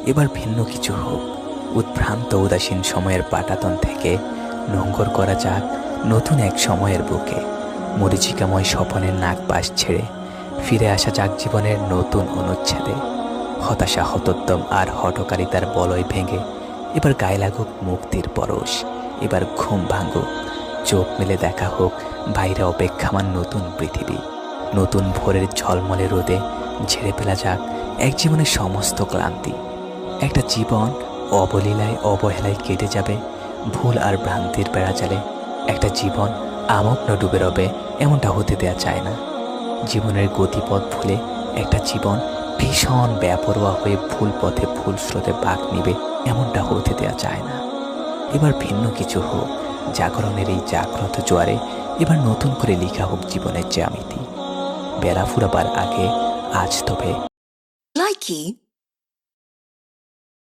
এবার ভিন্ন কিছু হোক। উদ্ভ্রান্ত উদাসীন সময়ের পাটাতন থেকে নোঙ্গর করা যাক নতুন এক সময়ের বুকে। মরীচিকাময় স্বপনের নাক পাশ ছেড়ে ফিরে আসা যাক জীবনের নতুন অনুচ্ছেদে। হতাশা, হতোদ্যম আর হঠকারিতার বলয় ভেঙে এবার গায়ে লাগুক মুক্তির পরশ। এবার ঘুম ভাঙুক, চোখ মেলে দেখা হোক বাইরে অপেক্ষামান নতুন পৃথিবী। নতুন ভোরের ঝলমলে রোদে ঝেড়ে ফেলা যাক এক জীবনের সমস্ত ক্লান্তি। একটা জীবন অবলীলায় অবহেলায় কেটে যাবে ভুল আর ভ্রান্তির বেড়াজালে। একটা জীবন আমগ্ন ডুবে রবে, এমনটা হতে দেয়া চায় না। জীবনের গতিপথ ভুলে একটা জীবন ভীষণ বেপরোয়া হয়ে ভুল পথে ভুল স্রোতে বাঁক নিবে, এমনটা হতে দেয়া চায় না। এবার ভিন্ন কিছু হোক, জাগরণের এই জাগ্রত জোয়ারে এবার নতুন করে লেখা হোক জীবনের জ্যামিতি। বেলা ফুরাবার আগে আজ তবে Likey